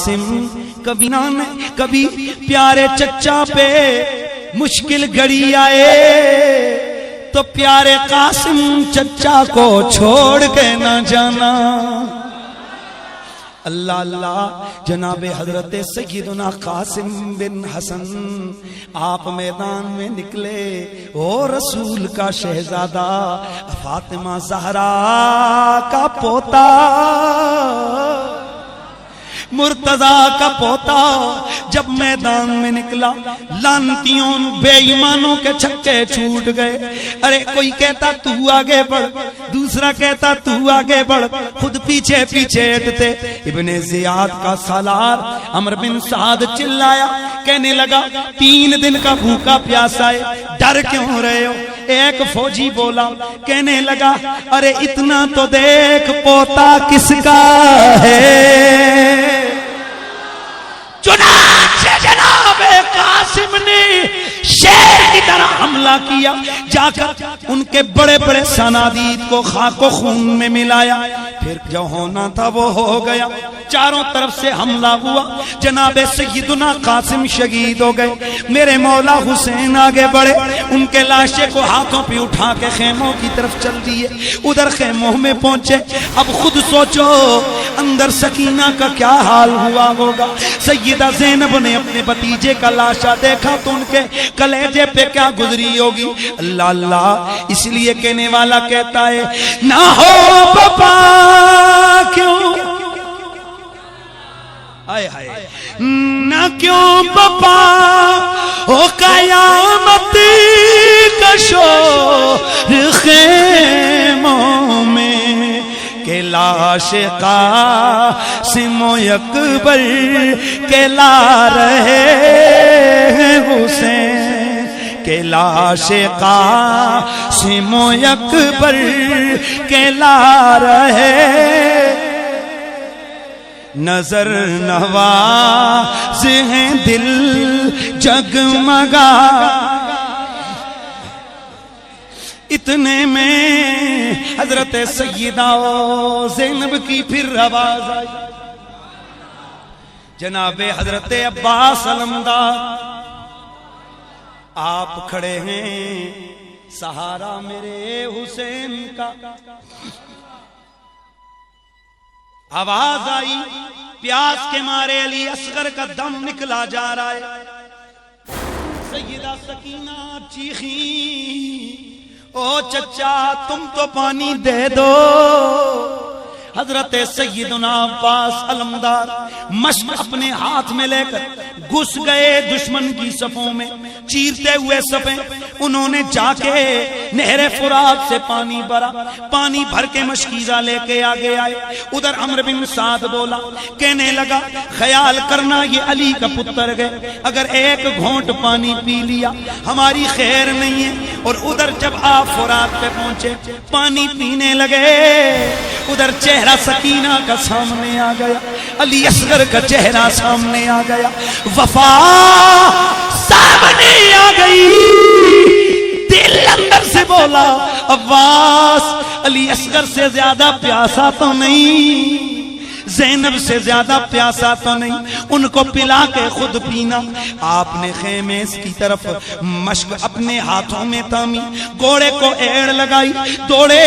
कासिम। कभी ना कभी प्यारे चच्चा पे मुश्किल घड़ी आए तो प्यारे कासिम चच्चा को छोड़ के ना जाना। अल्लाह अल्लाह। जनाबे हजरत सैयदना कासिम बिन हसन आप मैदान में निकले। ओ रसूल का शहजादा, फातिमा जहरा का पोता, मुर्तजा का पोता जब मैदान में निकला, लानतियों बेईमानों के छक्के छूट गए। अरे कोई कहता तू आगे बढ़, दूसरा कहता तू आगे बढ़, खुद पीछे पीछे हटते। इब्ने जियाद का सालार अमर बिन साद चिल्लाया, कहने लगा 3 दिन का भूखा प्यासा है, डर क्यों रहे हो? एक फौजी बोला, कहने लगा अरे इतना तो देख पोता किसका है। चुनांचे जनाबे कासिम ने शेर की तरह हमला किया, जाकर उनके बड़े बड़े सनादीद को खाको खून में मिलाया। फिर जो होना था वो हो गया। चारों तरफ से हमला हुआ, जनाबे सैयदना कासिम शहीद हो गए। मेरे मौला हुसैन आगे बढ़े, उनके लाशे को हाथों पे उठा के खेमों की तरफ चल दिए। उधर खेमों में पहुंचे। अब खुद सोचो अंदर सकीना का क्या हाल हुआ होगा। सैयदा ज़ैनब ने अपने भतीजे का लाशा देखा तो उनके कलेजे पे क्या गुजरी होगी। अल्लाह अल्लाह। इसलिए कहने वाला कहता है ना हो बाबा क्यों, आए हाय ना क्यों बाबा हो कयामत का शोर खेमों में, के लाश कासिम अकबर के ला रहे हुसैन, के लाश कासिम अकबर के ला रहे। नजर नवाज हैं दिल जगमगा, इतने में हजरत सैयदा ज़ैनब की फिर आवाज आई। जनाबे हजरत अब्बास अलमदार आप खड़े हैं, सहारा मेरे हुसैन का। आवाज आई, प्यास के मारे अली असगर का दम निकला जा रहा है। सैयदा सकीना चीखी, ओ चचा तुम तो पानी दे दो। हजरत सैयदना अब्बास अलमदार मश्क अपने हाथ में लेकर घुस गए दुश्मन की सफों में, चीरते हुए सफें उन्होंने जाके नहरे फुरात से पानी भरा। पानी भर के मशकीजा लेके आगे आए। उधर अमर बिन साद बोला, कहने लगा ख्याल करना ये अली का पुत्र गए, अगर एक घोंट पानी पी लिया हमारी खैर नहीं है। और उधर जब आप फुरात पे पहुंचे, पानी पीने लगे, उधर चेहरा सकीना का सामने आ गया, अली असगर का चेहरा सामने आ गया, वफा सामने आ गई। दिल अंदर से बोला अब्बास अली असगर से ज्यादा प्यासा तो नहीं, ज़ैनब से ज्यादा प्यासा तो नहीं, उनको पिला के खुद पीना। आपने खेमे की तरफ मश्क अपने हाथों में थामी, घोड़े को एड़ लगाई, दौड़े,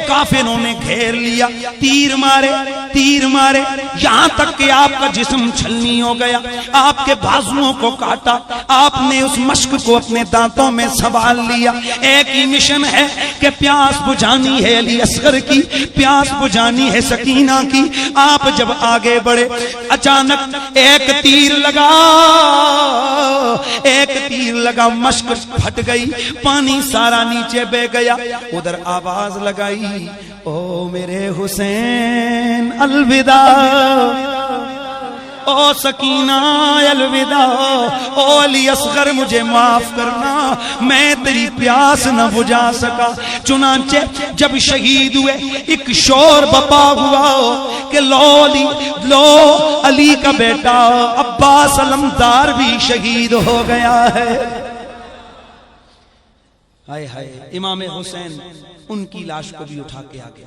काफिरों ने घेर लिया, तीर मारे यहां तक कि आपका जिस्म छलनी हो गया, आपके बाजुओं को काटा। आपने उस मश्क को अपने दांतों में संभाल लिया। एक ही मिशन है कि प्यास बुझानी है अली असगर की, प्यास बुझानी है सकीना की। आप जब आगे बढ़े, अचानक एक तीर लगा, मश्क फट गई, पानी सारा नीचे बह गया। उधर आवाज लगाई, ओ मेरे हुसैन अलविदा, ओ सकीना अलविदा, ओ अली असगर मुझे माफ करना, मैं तेरी प्यास न बुझा सका। चुनांचे जब शहीद हुए, एक शोर बपा हुआ कि लो अली का बेटा अब्बास अलमदार भी शहीद हो गया है। हाय हाय। इमाम हुसैन उनकी लाश को भी उठा के आगे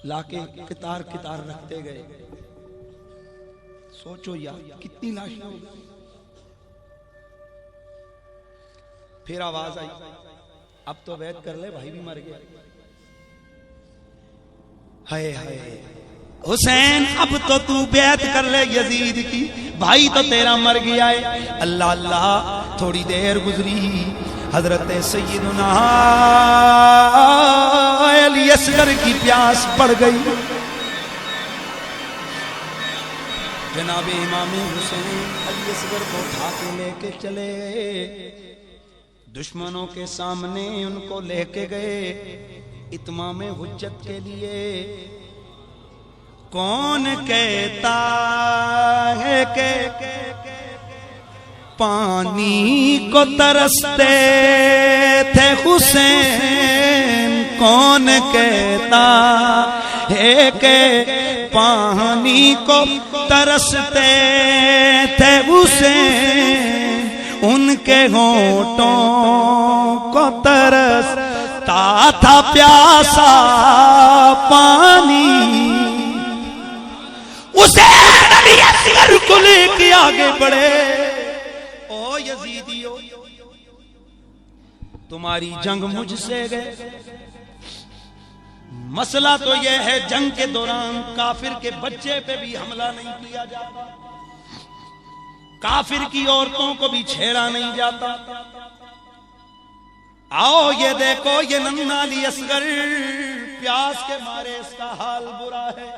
लाके कितार कितार रखते गए। सोचो यार कितनी लाशें हो गई। फिर आवाज आई, अब तो वैद कर ले, भाई भी मर गया। हाय हाय हुसैन, अब तो तू बैत कर ले यजीद की, भाई तो तेरा मर गया है। अल्लाह अल्लाह, थोड़ी देर गुजरी, हजरत सैयदुना अली असगर की प्यास बढ़ गई। जनाब इमाम हुसैन अली असगर को उठा के लेके चले, दुश्मनों के सामने उनको लेके गए इत्माम हुज्जत के लिए। कौन कहता है कि पानी को तरसते थे हुसैन, कौन कहता है कि पानी को तरसते थे हुसैन, उनके होठों को तरसता था प्यासा पानी। हुसैन अली असगर को लेके आगे बढ़े। ओ यजीदियो, तुम्हारी जंग मुझसे गए। मसला तो यह है जंग के दौरान काफिर के बच्चे पे भी हमला नहीं किया जाता, काफिर की औरतों को भी छेड़ा नहीं जाता। आओ ये देखो, ये नन्ना अली असगर प्यास के मारे इसका हाल बुरा है।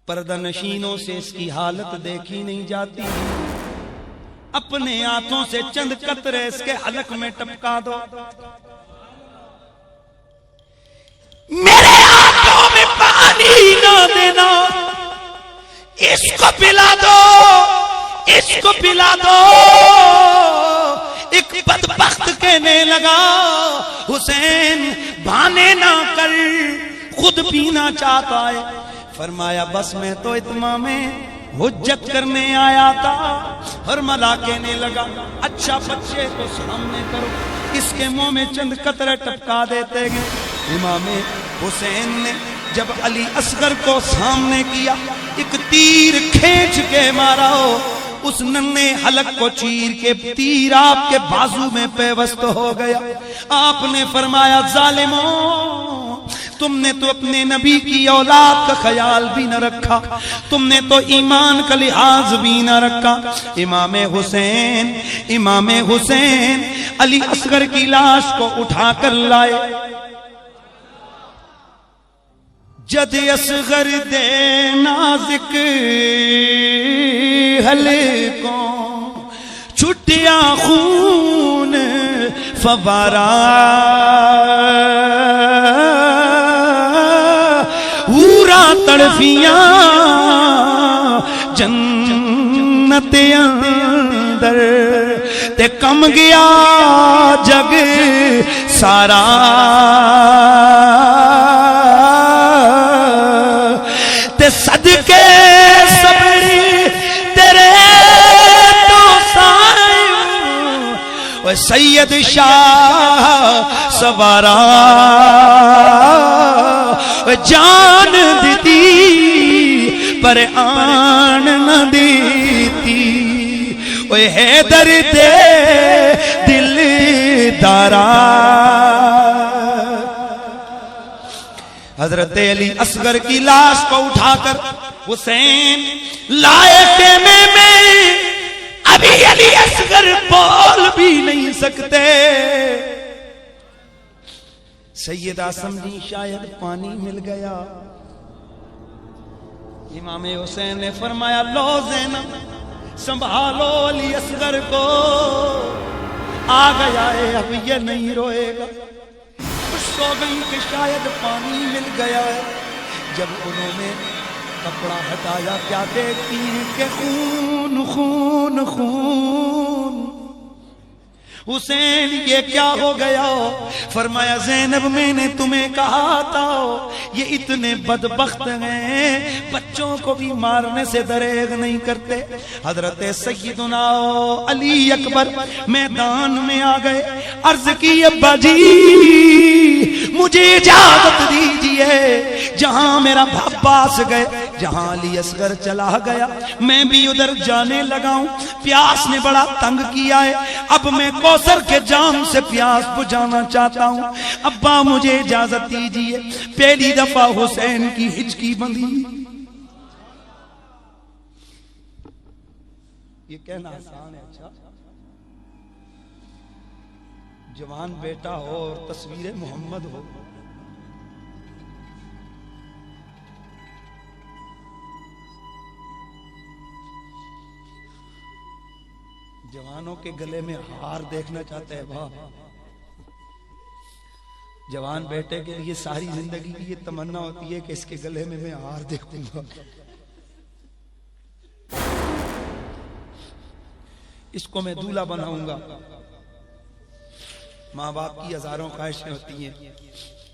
पर्दा नशीनों से इसकी हालत देखी नहीं जाती। अपने हाथों से चंद कतरे इसके हलक में टपका दो। मेरे हाथों में पानी ना देना, इसको पिला दो, इसको पिला दो। एक बदबख्त कहने लगा, हुसैन बहाने ना कर, खुद पीना चाहता है। फरमाया बस मैं तो इत्माम हुज्जत करने आया था। फरमाया कहने लगा, अच्छा बच्चे को सामने करो, इसके मुंह में चंद कतरे टपका देते गए। इमाम हुसैन ने जब अली असगर को सामने किया, एक तीर खींच के मारा हो, उस नन्हे हलक को चीर के तीर आपके बाजू में पेवस्त हो गया। आपने फरमाया जालिमों, तुमने तो अपने नबी की औलाद का ख्याल भी न रखा, तुमने तो ईमान का लिहाज भी न रखा। इमाम हुसैन अली असगर की लाश को उठाकर लाए। जद असगर दे नाज़िक हलकों छुटिया खून फवारा, पूरा तड़फियां जन्नत अंदर ते कम गया जग सारा। ते सदके सबरी तेरे तो सारे ओ सैयद शाह सवारा, जान दीती पर आन न देती, ओए हैदर दे दिल दारा। हजरत अली असगर की लाश को उठाकर हुसैन लाए खेमे में। अभी अली असगर बोल भी नहीं सकते। सैयदा समझी शायद पानी मिल गया। इमाम हुसैन ने फरमाया, लो ज़ैनब संभालो अली असगर को, आ गया है अब ये नहीं रोएगा। खुश हो गई कि शायद पानी मिल गया है। जब उन्होंने कपड़ा हटाया, क्या देखती है कि खून खून खून। हुसैन ये क्या हो गया? फरमाया, ज़ैनब मैंने तुम्हें कहा था ये इतने बदबख्त हैं, बच्चों को भी मारने से दरेग नहीं करते। हजरत सैयदुना अली अकबर मैदान में आ गए। अर्ज की, अब्बा जी मुझे इजाजत दीजिए, जहां मेरा अब्बास गए जहां अली असगर चला गया मैं भी उधर जाने लगा हूं। प्यास ने बड़ा तंग किया है, अब मैं कौसर के जाम से प्यास बुझाना चाहता हूं। अब्बा मुझे इजाजत दीजिए। पहली दफा हुसैन की हिचकी बंधी। ये कहना आसान है, अच्छा जवान बेटा हो और तस्वीर मोहम्मद हो, जवानों के गले में हार देखना चाहते हैं वाह। जवान बेटे के लिए सारी जिंदगी की ये तमन्ना होती है कि इसके गले में मैं हार देखूंगा, इसको मैं दूल्हा बनाऊंगा। माँ बाप की हजारों ख्वाहिशें होती हैं,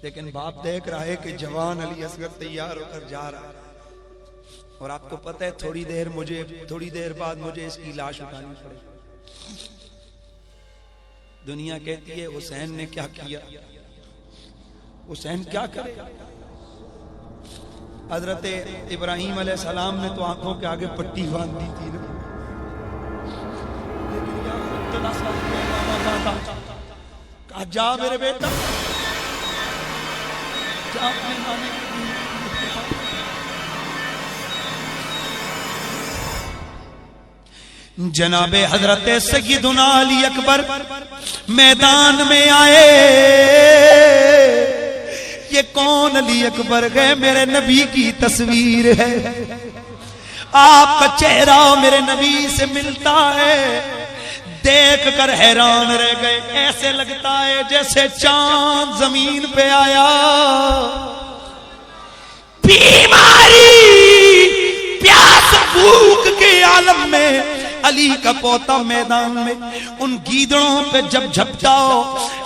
लेकिन बाप देख रहा है कि जवान अली असगर तैयार होकर जा रहा है और आपको पता है थोड़ी देर बाद मुझे इसकी लाश उठानी पड़ेगी। दुनिया कहती है हुसैन ने क्या किया, हुसैन क्या करे। हजरत इब्राहिम अलैहिस्सलाम ने तो आंखों के आगे पट्टी बांध दी थी ना, कहा जा मेरे बेटा जा अपने नाने जनाबे हजरत सय्यदुना अली अकबर मैदान में आए। ये कौन अली अकबर गए, मेरे नबी की तस्वीर है, आपका चेहरा मेरे नबी से मिलता है। देख कर हैरान रह गए, ऐसे लगता है जैसे चांद जमीन पे आया। बीमारी प्यास भूख के आलम में अली का पोता मैदान में उन गीदड़ों पे जब झपटाओ,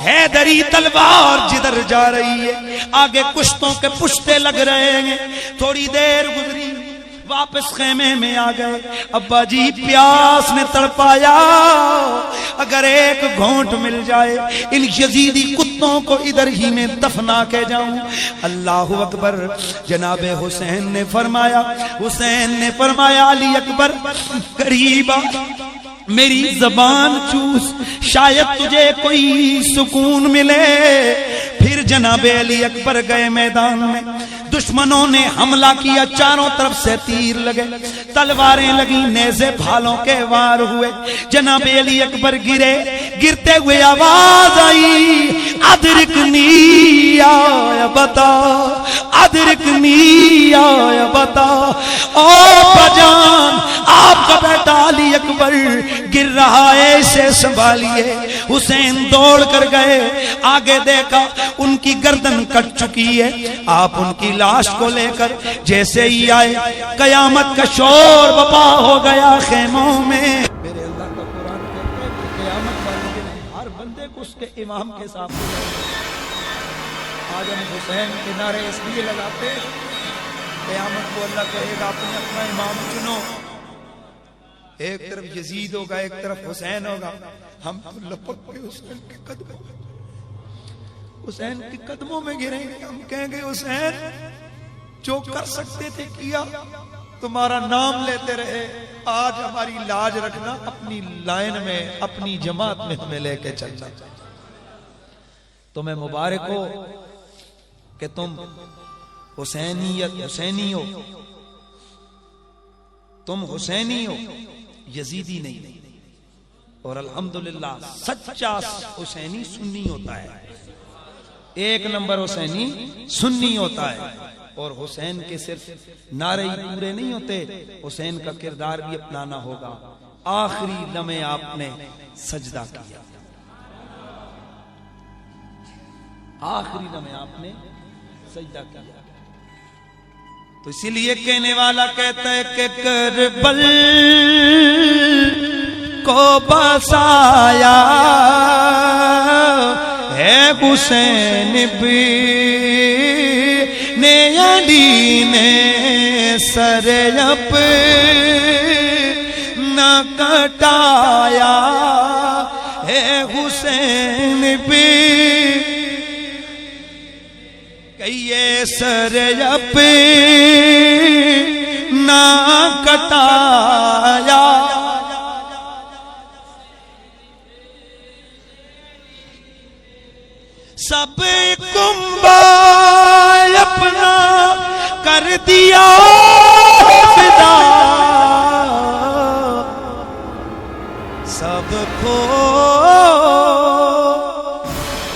हैदरी तलवार जिधर जा रही है आगे कुश्तों के पुश्ते लग रहे हैं। थोड़ी देर गुजरी, वापस खेमे में आ गए। अब्बा जी प्यास ने तड़पाया, अगर एक घोंट मिल जाए इन यजीदी कुत्तों को इधर ही में दफना के जाऊं। अल्लाह अकबर। जनाबे हुसैन ने फरमाया अली अकबर करीबा मेरी जबान चूस, शायद तुझे कोई सुकून मिले। फिर जनाबे अली अकबर गए मैदान में, दुश्मनों ने हमला किया, चारों तरफ से तीर लगे, तलवारें लगी, नेज़े भालों के वार हुए। जनाबे अली अकबर गिरे, गिरते हुए आवाज आई अदरिकनी या बता, अदरिकनी या बता। ओ बजान आपका बेटा अली अकबर गिर रहा है, इसे संभालिए। हुसैन दौड़ कर गए, आगे देखा उनकी गर्दन कट चुकी है। आप उनकी लाश को लेकर जैसे ही आए, कयामत का शोर बपा हो गया खेमों में। मेरे अल्लाह का कुरान कहता है कि कयामत वाले दिन हर बंदे को उसके इमाम के साथ। आज हम हुसैन के नारे इसलिए लगाते, कयामत को अल्लाह कहेगा अपने अपना इमाम चुनो। एक तरफ यजीद होगा, एक तरफ हुसैन होगा, हम तो लपक के हुसैन के कदमों में, हुसैन के कदमों में गिरेंगे। हम कहेंगे हुसैन जो कर सकते थे किया, तुम्हारा नाम लेते रहे, आज हमारी लाज रखना, अपनी लाइन में अपनी जमात में हमें लेके चलना। तुम्हें मुबारक हो कि तुम हुसैनी हो, तुम हुसैनी हो, यजीदी नहीं। और अल्हम्दुलिल्लाह सच्चा हुसैनी सुन्नी होता है, एक नंबर हुसैनी सुन्नी होता है। और हुसैन के सिर्फ नारे ही पूरे नहीं होते, हुसैन का किरदार भी अपनाना होगा। आखिरी लम्हे आपने सजदा किया, आखिरी लम्हे आपने सजदा किया। तो इसीलिए कहने वाला कहता है कि करबल को बसाया है हुसैन भी ने अली ने सर अप न कटाया है हुसैन भी कहिए सर अप लौटाया। सब कुंबा अपना कर दिया फिदा, सब खो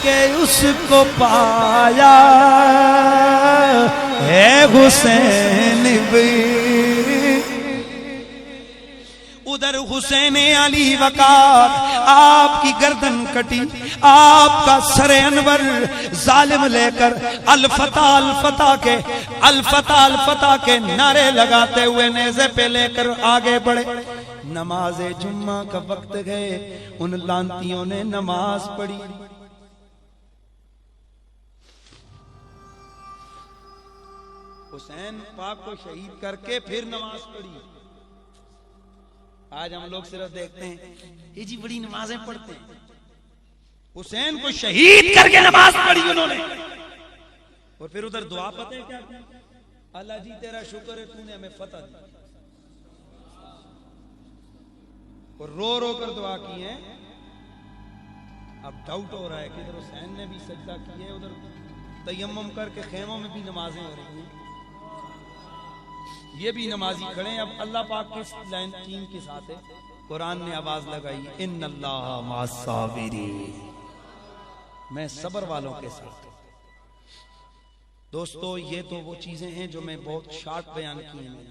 के उसको पाया है हुसैन भी। उधर हुसैन अली वकार, आपकी गर्दन कटी, आपका सरे अनवर जालिम लेकर अल-फता के नारे लगाते हुए नेज़े पे लेकर आगे बढ़े। नमाज़े जुम्मा का वक्त गए, उन लांतियों ने नमाज पढ़ी। हुसैन पाक को शहीद करके फिर नमाज पढ़ी। आज हम लोग सिर्फ देखते हैं ये जी बड़ी नमाजें पढ़ते हैं। हुसैन को शहीद करके नमाज पढ़ी उन्होंने, और फिर उधर दुआ पता है क्या, अल्लाह जी तेरा शुक्र है तूने हमें फतह दी, और रो रो कर दुआ की है। अब डाउट हो रहा है कि इधर हुसैन ने भी सजदा किया है, उधर तयम्मुम करके खेमों में भी नमाजें हो रही हैं, ये भी नमाजी खड़े हैं। अब अल्लाह पाक की लाइन टीम के साथ है, कुरान ने आवाज लगाई, इन्नल्लाह मअस-साबिरीन, मैं सब्र वालों के साथ। दोस्तों ये तो वो चीजें हैं जो मैं बहुत शॉर्ट बयान की हैं,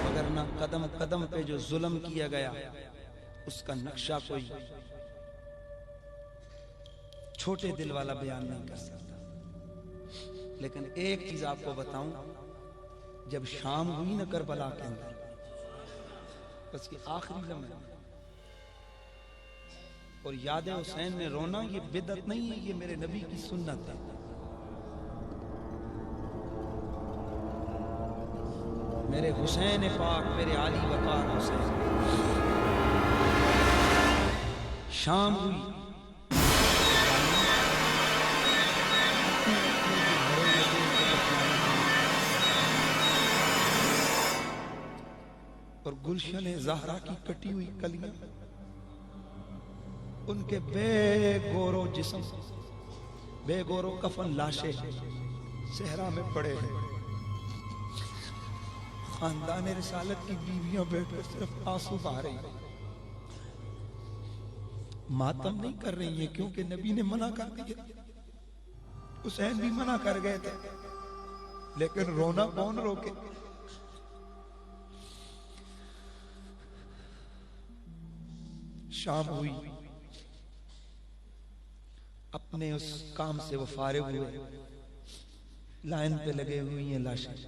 मगर ना कदम कदम पे जो जुल्म किया गया उसका नक्शा कोई छोटे दिल वाला बयान नहीं कर सकता। लेकिन एक चीज आपको बताऊं, जब शाम हुई ना करबला के अंदर, बस ये आखिरी लम्हा और याद हुसैन ने रोना, ये बिदअत नहीं है, ये मेरे नबी की सुन्नत है। मेरे हुसैन पाक, मेरे आली वकार हुसैन, शाम हुई, और गुलशन ज़हरा की कटी हुई कलियां, उनके बेगोरो जिस्म, बेगोरो कफन लाशें सहरा में पड़े हैं। खानदान रिसालत की बीवियां बैठकर सिर्फ आंसू बहा रही हैं, मातम नहीं कर रही हैं, क्योंकि नबी ने मना कर दिया। हुसैन भी मना कर गए थे, लेकिन रोना कौन रोके। शाम हुई, अपने उस काम से वो फारिग हुए, लाइन पे लगे हुई हैं लाशें।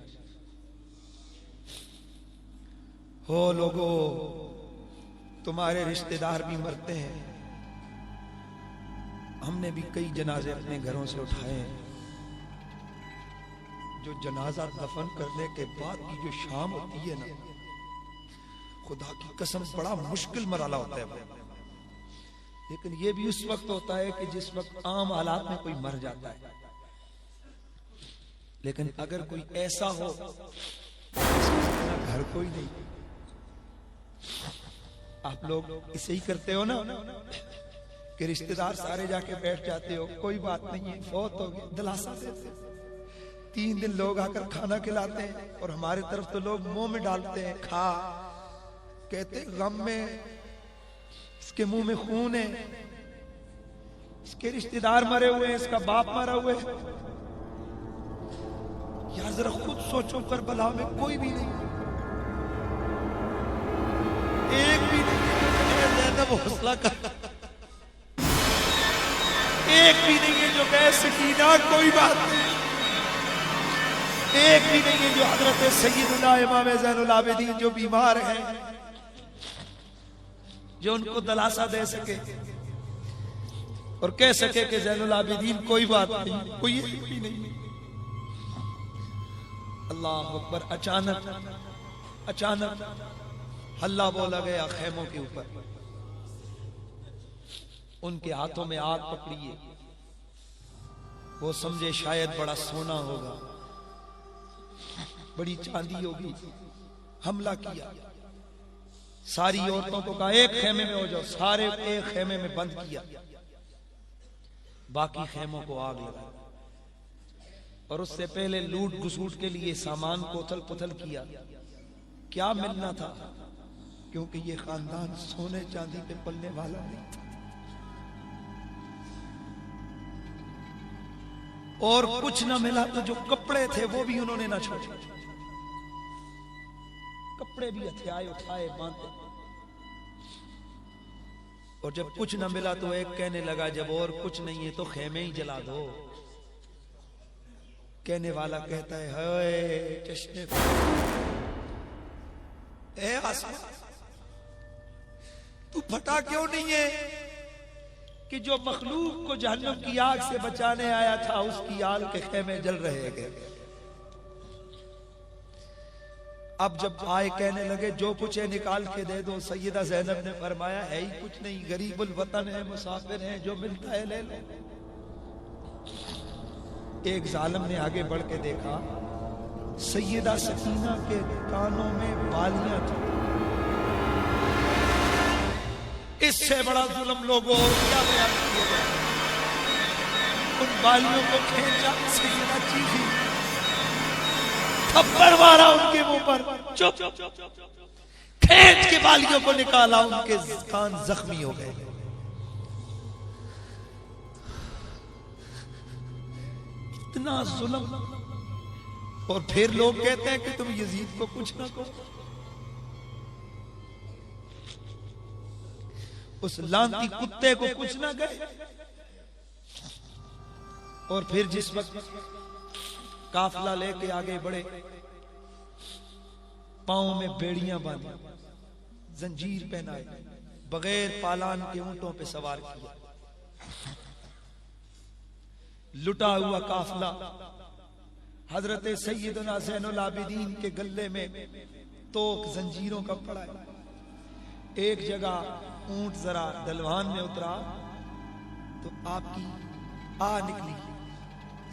हो लोगो, तुम्हारे रिश्तेदार भी मरते हैं, हमने भी कई जनाजे अपने घरों से उठाए हैं। जो जनाजा दफन करने के बाद की जो शाम होती है ना, खुदा की कसम बड़ा मुश्किल मरहला होता है। लेकिन ये भी उस वक्त होता है कि जिस वक्त आम हालात में कोई मर जाता है। लेकिन अगर कोई ऐसा हो घर कोई नहीं, आप लोग इसे ही करते हो ना कि रिश्तेदार सारे जाके बैठ जाते हो, कोई बात नहीं है, फौत हो गई, दिलासा देते। 3 दिन लोग आकर खाना खिलाते हैं, और हमारे तरफ तो लोग मुंह में डालते हैं, खा, कहते गम में इसके मुंह में खून है, इसके रिश्तेदार मरे हुए हैं, इसका बाप मरा हुआ है। यार जरा खुद सोचो, करबला में कोई भी नहीं, एक भी नहीं है हौसला कर, एक भी नहीं है जो कह सकीना कोई बात नहीं, एक भी नहीं है जो हजरत सय्यदुना इमाम ज़ैनुल आबिदीन जो बीमार हैं, जो उनको दिलासा दे सके और कह सके कि ज़ैनुल आबिदीन कोई बात नहीं, कोई भी नहीं। अल्लाह अकबर। अचानक हल्ला बोला गया खेमों के ऊपर, उनके हाथों में आग पकड़ी है। वो समझे शायद बड़ा सोना होगा, बड़ी चांदी होगी। हमला किया। सारी औरतों को कहा एक खेमे में हो जाओ, सारे एक खेमे में बंद किया, बाकी खेमों को आग लगा। और उससे पहले लूट घुसूट के लिए सामान को उथल पुथल किया। क्या मिलना था, क्योंकि ये खानदान सोने चांदी पे पलने वाला नहीं था। और कुछ ना मिला तो जो कपड़े थे वो भी उन्होंने ना छोड़े, कपड़े भी हथियाए उठाए बांधे। और जब कुछ ना मिला तो एक कहने लगा जब और कुछ नहीं है तो खेमे ही जला दो। कहने वाला कहता है हाय चश्मे ए आसमान, तू फटा क्यों नहीं है कि जो मखलूक को जहन्नम की आग से बचाने आया था उसकी आग के खेमे जल रहे हैं। अब जब आए कहने लगे जो कुछ है निकाल के दे दो। सैयदा ज़ैनब ने फरमाया है ही कुछ नहीं, गरीबुल वतन है, मुसाफिर है, जो मिलता है ले लो। एक जालिम ने आगे बढ़ के देखा, सैयदा सकीना के कानों में बालियां थी। इससे बड़ा जुल्म लोगों और क्या बयान किया जाए। उन बालियों को खींचा, सैयदा चीखी, थप्पड़ मारा उनके मुंह पर, चुप, खींच के बालियों को निकाला, उनके कान जख्मी हो गए। इतना जुल्म। और फिर लोग कहते हैं कि तुम यजीद को कुछ ना कहो। उस लांती कुत्ते को कुछ ना गए। और फिर जिस वक्त काफिला लेके आगे बढ़े, पांव में बेड़ियां बांधी, जंजीर पहनाए, बगैर पालान के ऊंटों पे सवार किया, लुटा हुआ काफिला हजरत सैयदना ज़ैनुल आबिदीन के गले में तोक जंजीरों का पड़ा है। एक जगह ऊंट जरा दलवान में उतरा तो आपकी आ निकली।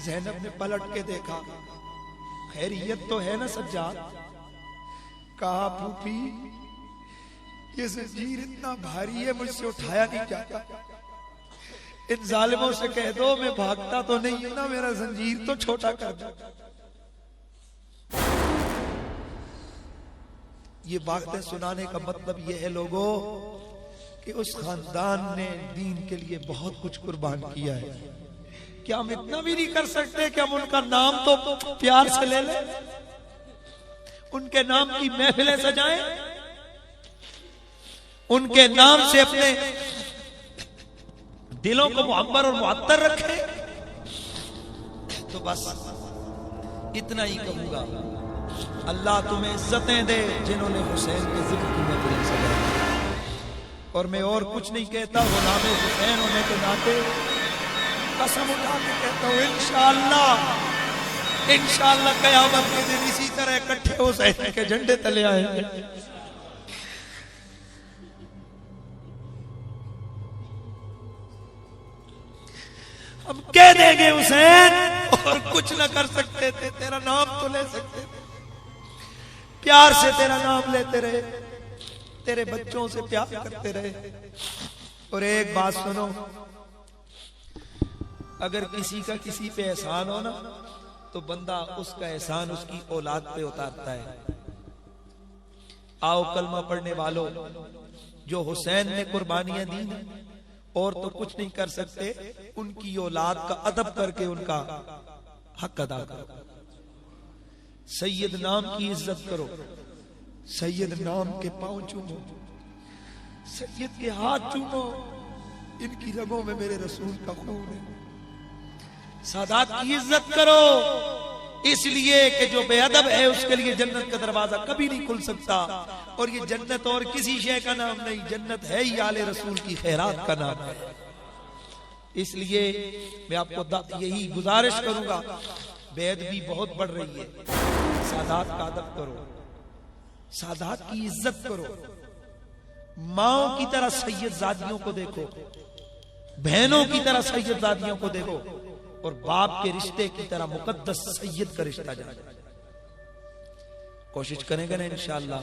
ज़ैनब ने पलट के देखा, खैरियत तो है ना सज्जाद? कहा फूफी ये जंजीर इतना भारी है, मुझसे उठाया नहीं जाता। इन जालिमों से कह दो मैं भागता तो नहीं हूं ना, मेरा जंजीर तो छोटा कर दो। ये बातें सुनाने का मतलब ये है लोगों कि उस खानदान ने दीन के लिए बहुत कुछ कुर्बान किया है। क्या हम इतना भी नहीं कर सकते कि हम उनका नाम तो प्यार से ले लें, उनके नाम की महफिलें सजाएं, उनके नाम से अपने दिलों को मुअब्बर और मुअत्तर रखें? तो बस इतना ही कहूंगा, अल्लाह तुम्हें इज्जतें दे जिन्होंने हुसैन के जिक्र की महफिलें सजाई। और मैं और कुछ नहीं कहता, गुलाम हुसैन होने के नाते कसम उठा के कहता हूं इंशाअल्लाह क़यामत के दिन इसी तरह इकट्ठे हुसैन के झंडे तले आएंगे। हम कह देंगे हुसैन, और कुछ ना कर सकते थे, तेरा नाम तो ले सकते थे, प्यार से तेरा नाम लेते रहे, तेरे बच्चों से प्यार करते रहे। और एक बात सुनो, अगर किसी का किसी पे एहसान हो ना तो बंदा उसका एहसान उसकी औलाद पे उतारता है। आओ कलमा पढ़ने वालों, जो हुसैन ने कुर्बानियां दी और तो कुछ नहीं कर सकते, उनकी औलाद का अदब करके उनका हक अदा करो। सैयद नाम की इज्जत करो, सैयद नाम के पांव चूमो, सैयद के हाथ चूमो, इनकी रगों में मेरे रसूल का खून है। सादात की इज्जत करो, इसलिए कि जो बेअदब है उसके लिए जन्नत का दरवाजा कभी नहीं खुल सकता। और ये जन्नत और किसी शय का नाम नहीं, जन्नत है ही आले रसूल की खैरात का नाम है। इसलिए मैं आपको यही गुजारिश करूंगा, बेअदबी बहुत बढ़ रही है, सादात का अदब करो, सादात की इज्जत करो। माओ की तरह सैयदजादियों को देखो, बहनों की तरह सैयदजादियों को देखो, और बाप के रिश्ते की तरह मुकद्दस सैयद का रिश्ता जाने। कोशिश करेंगे ना इंशाअल्लाह।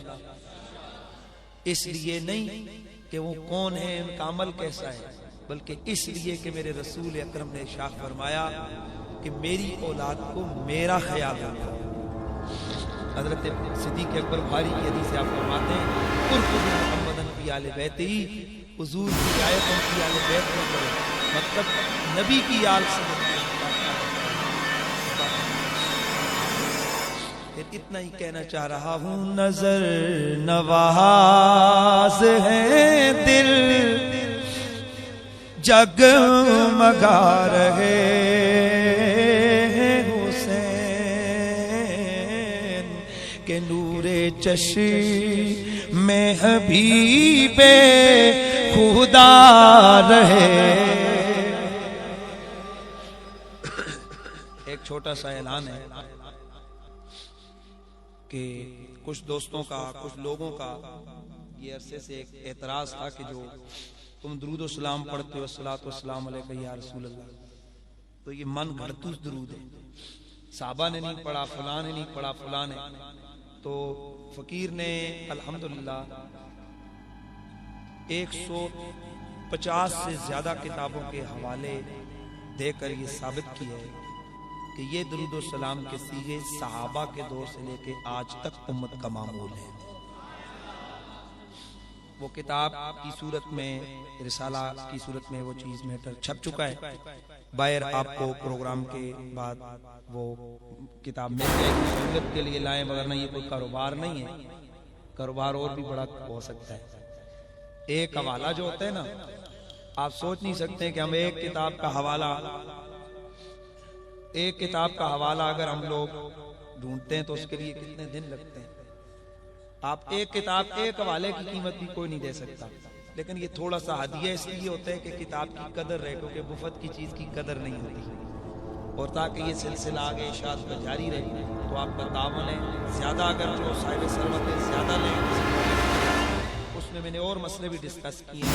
इसलिए नहीं कि वो कौन है, उनका अमल कैसा है, बल्कि इसलिए कि मेरे रसूल अकरम ने इरशाद फरमाया कि मेरी औलाद को मेरा ख्याल रखो। हजरत सिद्दीक़ अकबर बुखारी की हदीस से आप फरमाते हैं मुहम्मदन की आले बैत ही, हुजूर की आयतों की आले बैत में करो, मतलब नबी की आल से। फिर इतना ही कहना चाह रहा हूँ, नजर नवाज है दिल जगमगा रहे हुसैन के नूरे चश्म में हबीबे खुदा रहे। एक छोटा सा ऐलान है कि कुछ दोस्तों का, कुछ लोगों का ये अरसे से एक एतराज था कि जो तुम दरूद व सलाम पढ़ते हो, सलातो सलाम अलैका या रसूल अल्लाह, तो ये मन घड़तूस दरूद है, साहबा ने नहीं पढ़ा, फलां ने नहीं पढ़ा, फलां ने। तो फकीर ने अल्हम्दुलिल्लाह 150 से ज्यादा किताबों के हवाले देकर ये साबित किया है कि ये दरूद व सलाम के सीगे सहाबा के दौर से लेके आज तक उम्मत का मामूल है। वो किताब की सूरत में, रिसाला की सूरत में वो चीज मैटर छप चुका है। बाहर आपको प्रोग्राम के बाद वो किताब मिल जाएगी, सहूलत के लिए लाएं, वरना ये कोई कारोबार नहीं है, कारोबार और भी बड़ा हो सकता है। एक हवाला जो होता है ना, आप सोच नहीं सकते कि हम एक किताब का हवाला अगर हम लोग ढूंढते हैं तो उसके लिए कितने दिन लगते हैं। आप एक किताब, एक हवाले की कीमत भी कोई नहीं दे सकता, लेकिन ये थोड़ा सा हदिया इसलिए होता है कि किताब की कदर रहे, क्योंकि मुफ्त की चीज की कदर नहीं होती। और ताकि ये सिलसिला आगे इरशाद में जारी रहे, तो आपका तावन है ज्यादा, अगर जो साहिब सरवत है ज्यादा लें, उसमें मैंने और मसले भी डिस्कस किए।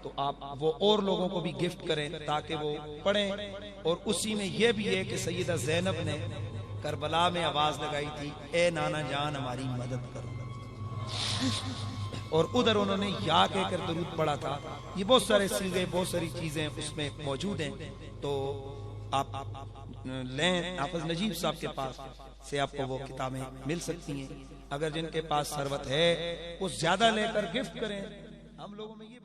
तो आप वो और लोगों को भी गिफ्ट करें ताकि वो पढ़ें। और उसी में ये भी है कि सैयदा ज़ैनब ने करबला में आवाज लगाई थी, ए नाना जान हमारी मदद करो, और उधर उन्होंने या कहकर दरूद पढ़ा था। ये बहुत सारे सीगे, बहुत सारी चीजें उसमें मौजूद हैं। तो आप लें, हाफिज नजीब साहब के पास से आपको वो किताबें मिल सकती हैं। अगर जिनके पास सरवत है वो ज्यादा लेकर गिफ्ट करें। हम लोगों में ये